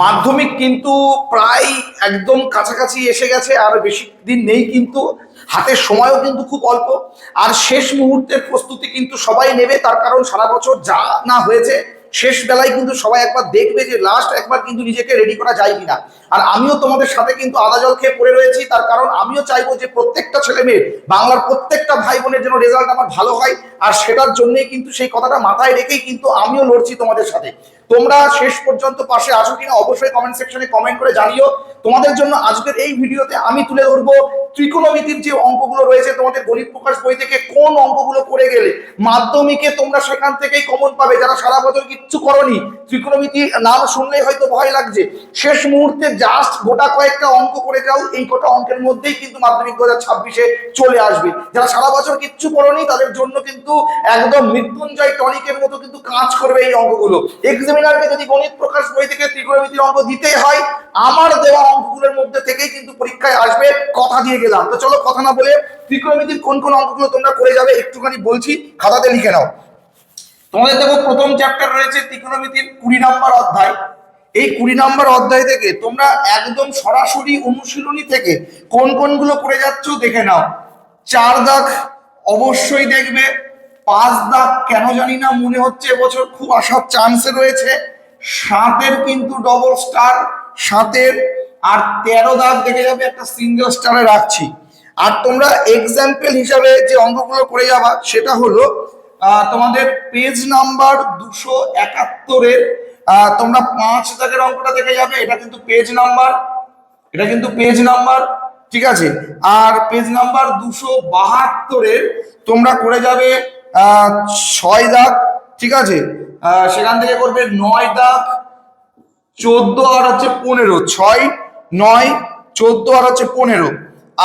মাধ্যমিক কিন্তু প্রায় একদম কাছাকাছি এসে গেছে, আর বেশি দিন নেই, কিন্তু হাতের সময়ও কিন্তু খুব অল্প। আর শেষ মুহূর্তের প্রস্তুতি কিন্তু সবাই নেবে, তার কারণ সারা বছর যা না হয়েছে শেষ বেলায় কিন্তু সবাই একবার দেখবে যে লাস্ট একবার কিন্তু নিজেকে রেডি করা যায় কিনা। আর আমিও তোমাদের সাথে কিন্তু আদা জল খেয়ে পড়ে রয়েছি, তার কারণ আমিও চাইবো যে প্রত্যেকটা ছেলে মেয়ে, বাংলার প্রত্যেকটা ভাই বোনের যেন রেজাল্ট আমার ভালো হয়। আর সেটার জন্যই কিন্তু সেই কথাটা মাথায় রেখেই কিন্তু আমিও লড়ছি তোমাদের সাথে। তোমরা শেষ পর্যন্ত পাশে আছো কিনা অবশ্যই কমেন্ট সেকশনে কমেন্ট করে জানিও। তোমাদের জন্য আজকের এই ভিডিওতে আমি তুলে ধরবো ত্রিকোণমিতির যে অঙ্কগুলো রয়েছে তোমাদের গণিত প্রকাশ বই থেকে, কোন অঙ্কগুলো করে গেলে মাধ্যমিকে তোমরা সেখান থেকেই কমন পাবে। যারা সারা বছর কিচ্ছু করনি, ত্রিকোণমিতি নাম শুনলেই হয়তো ভয় লাগছে, শেষ মুহূর্তে জাস্ট গোটা কয়েকটা অঙ্ক করে যাও, এই কটা অঙ্কের মধ্যেই কিন্তু মাধ্যমিক 2026-এ চলে আসবে। যারা সারা বছর কিচ্ছু করনি তাদের জন্য কিন্তু একদম মৃত্যুঞ্জয় টনিকের মতো কিন্তু কাজ করবে এই অঙ্কগুলো। এক্সামিনারকে যদি গণিত প্রকাশ বই থেকে ত্রিকোণমিতির অঙ্ক দিতেই হয়, আমার দেওয়া অঙ্কগুলোর মধ্যে থেকেই কিন্তু পরীক্ষায় আসবে, কথা দিয়ে গেলাম। তো চলো কথা না বলে ত্রিকোণমিতির কোন কোন অঙ্কগুলো তোমরা করে যাবে একটুখানি বলছি, খাতাতে লিখে নাও। তোমাদের দেখো প্রথম চ্যাপ্টার রয়েছে ত্রিকোণমিতির 20 নম্বর অধ্যায়। এই 20 নম্বর অধ্যায় থেকে তোমরা একদম সরাসরি অনুশীলনী থেকে কোন কোনগুলো করে যাচ্ছ দেখে নাও। 4 দাগ অবশ্যই দেখবে, 5 দাগ কেন জানি না মনে হচ্ছে এবছর খুব আসার চান্সে রয়েছে, 7-এর কিন্তু ডবল স্টার 7-এর, আর 13 দাগ দেখে যাবে একটা সিঙ্গেল স্টারে রাখছি। আর তোমরা এক্সাম্পল হিসাবে যে অঙ্কগুলো করে যাবা সেটা হলো তোমাদের পেজ নাম্বার 271-এর তোমরা 5 দাগের অঙ্কটা দেখে যাবে। এটা কিন্তু পেজ নাম্বার, এটা কিন্তু পেজ নাম্বার, ঠিক আছে। আর পেজ নাম্বার 272-এর তোমরা করে যাবে 6 দাগ, ঠিক আছে। সেখান থেকে করবে 9 দাগ, 14 আর হচ্ছে 15, 6, 9, 14 আর হচ্ছে 15।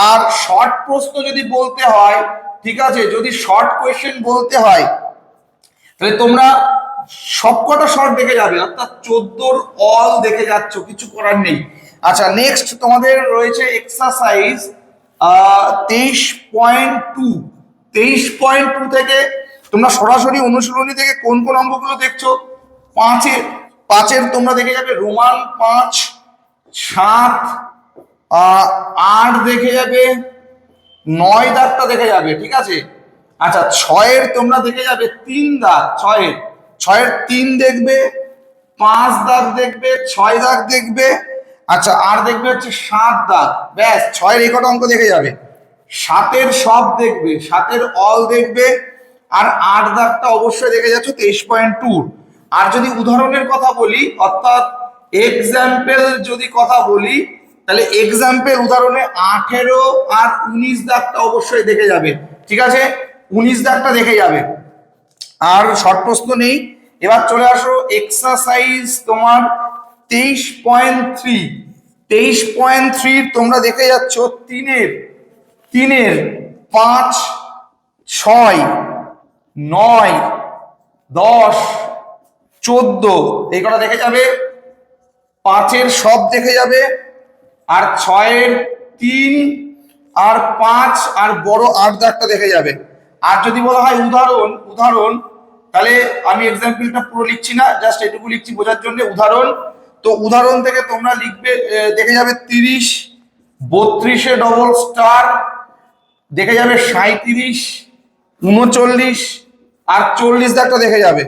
আর শর্ট প্রশ্ন যদি বলতে হয়, ঠিক আছে, যদি শর্ট কোয়েশ্চেন বলতে হয় তাহলে তোমরা সবকটা শর্ট দেখে যাবে, অর্থাৎ 14-র অল দেখে যাচ্ছ, কিছু করার নেই। আচ্ছা, নেক্সট তোমাদের রয়েছে এক্সারসাইজ 23.2। 23.2 থেকে তোমরা সরাসরি অনুশীলনী থেকে কোন কোন অঙ্কগুলো দেখছো। 5-এর তোমরা দেখে যাবে রোমান 5, 7, 8 দেখে যাবে, 9 দাগটা দেখে যাবে, ঠিক আছে। আচ্ছা, 6-এর তোমরা দেখে যাবে 3 দাগ, 6-এর 3 দেখবে, 5 দাগ দেখবে, 6 দাগ দেখবে, আচ্ছা, আর দেখবে হচ্ছে 7 দাগ। ব্যাস, 6-এর এই কটা অঙ্ক দেখে যাবে। 7-এর সব দেখবে, 7-এর অল দেখবে, আর 8 দাগটা অবশ্যই দেখে যাচ্ছ 23.2। আর যদি উদাহরণের কথা বলি, অর্থাৎ এক্সাম্পল যদি কথা বলি, তাহলে এক্সাম্পল উদাহরণে 18 আর 19 দাগটা অবশ্যই দেখে যাবে, ঠিক আছে। 19 দাগটা দেখে যাবে, আর শর্ট প্রশ্ন নেই। এবার চলে আসো এক্সারসাইজ তোমার 23.3। 23.3 তোমরা দেখে যাচ্ছ 3-এর 5, 6, 9, 10, 14 এই কটা দেখে যাবে। 5-এর সব দেখে যাবে, আর 6-এর 3 আর 5 আর বড় 8 দাগটা দেখে যাবে। আর যদি বলা হয় উদাহরণ, তাহলে আমি এক্সাম্পলটা পুরো লিখছি না, জাস্ট এটুকু লিখছি বোঝার জন্য উদাহরণ। তো উদাহরণ থেকে তোমরা লিখবে, দেখে যাবে 30, 32-এ ডবল স্টার দেখে যাবে, 37, 39 আর 40 দাগটা দেখে যাবে।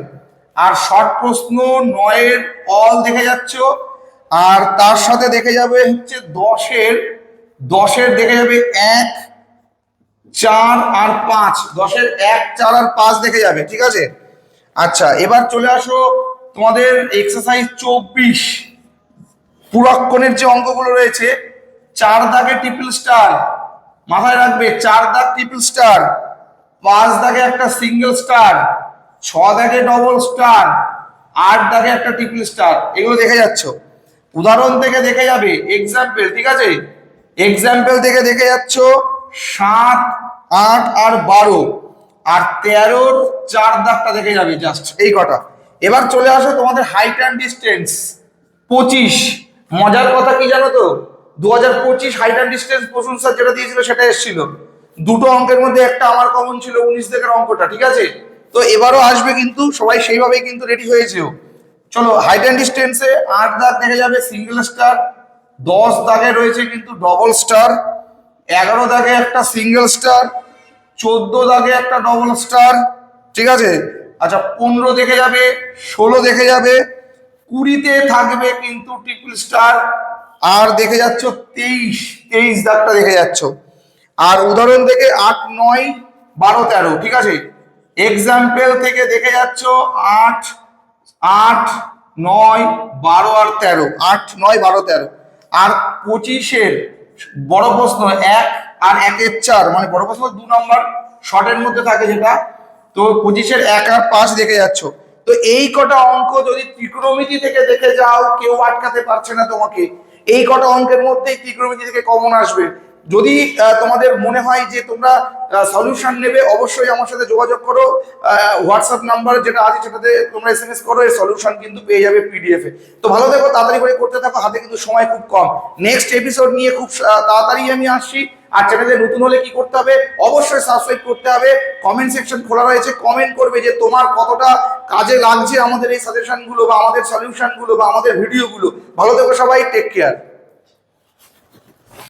আর শর্ট প্রশ্ন 9-এর অল দেখে যাচ্ছ, আর তার সাথে দেখে যাবে হচ্ছে 10-এর দেখে যাবে 1, 4 আর 5, 10-এর 1, 4 আর 5 দেখে যাবে, ঠিক আছে। আচ্ছা, এবার চলে আসো তোমাদের এক্সারসাইজ 24। পুরক্ষণের যে অঙ্কগুলো রয়েছে, 4 দাগে ট্রিপল স্টার, মাথায় রাখবে 4 দাগ ট্রিপল স্টার, 5 দাগে একটা সিঙ্গেল স্টার, 6 দাগে ডবল স্টার, 8 দাগে একটা ট্রিপল স্টার, এগুলো দেখে যাচ্ছ। উদাহরণ থেকে দেখে যাবে এক্সাম্পল, ঠিক আছে। এক্সাম্পল থেকে দেখে যাচ্ছ 7, 8 আর 12, আর 13-র 4 দাগটা দেখে যাবে, জাস্ট এই কটা। এবার চলে আসো তোমাদের হাইট অ্যান্ড ডিস্টেন্স 25। মজার কথা কি জানো তো, 2025 হাইট অ্যান্ড ডিস্টেন্স প্রশংসা যেটা দিয়েছিল সেটা এসেছিল। দুটো অঙ্কের মধ্যে একটা আমার কমন ছিল 19 দাগের অঙ্কটা, ঠিক আছে। তো এবারও আসবে, কিন্তু সবাই সেইভাবেই কিন্তু রেডি হয়েছেও। চলো হাইট অ্যান্ড ডিস্টেন্সে 8 দাগ দেখে যাবে সিঙ্গেল স্টার, 10 দাগে রয়েছে কিন্তু ডবল স্টার, 11 দাগে একটা সিঙ্গেল স্টার, 14 দাগে একটা ডবল স্টার, ঠিক আছে। আচ্ছা 15 দেখে যাবে, 16 দেখে যাবে, 20-তে থাকবে কিন্তু ট্রিপল স্টার, আর দেখে যাচ্ছ 23 দাগটা দেখে যাচ্ছ। আর উদাহরণ থেকে 8, 9, 12, 13, ঠিক আছে। এক্সাম্পল থেকে দেখে যাচ্ছ 8, 8, 9, 12 আর 13, 8, 9, 12, 13। আর 25-এর বড় প্রশ্ন 1 আর 1-এর 4, মানে বড় প্রশ্ন 2 নম্বর শর্টের মধ্যে থাকে যেটা, তো 25-এর 1 আর 5 দেখে যাচ্ছ। তো এই কটা অঙ্ক যদি ত্রিকোণমিতি থেকে দেখে যাও, কেউ আটকাতে পারছে না তোমাকে। এই কটা অঙ্কের মধ্যেই ত্রিকোণমিতি থেকে কমন আসবে। যদি তোমাদের মনে হয় যে তোমরা সলিউশন নেবে, অবশ্যই আমার সাথে যোগাযোগ করো। হোয়াটসঅ্যাপ নাম্বার যেটা আছে সেটাতে তোমরা এসএমএস করো, এর সলিউশন কিন্তু পেয়ে যাবে পিডিএফ এ। তো ভালো থেকো, তাড়াতাড়ি করে করতে থাকো, হাতে কিন্তু সময় খুব কম। নেক্সট এপিসোড নিয়ে খুব তাড়াতাড়ি আমি আসছি। আর চ্যানেলে নতুন হলে কি করতে হবে, অবশ্যই সাবস্ক্রাইব করতে হবে। কমেন্ট সেকশন খোলা রয়েছে, কমেন্ট করবে যে তোমার কতটা কাজে লাগছে আমাদের এই সাজেশনগুলো বা আমাদের সলিউশনগুলো বা আমাদের ভিডিওগুলো। ভালো থেকো সবাই, টেক কেয়ার।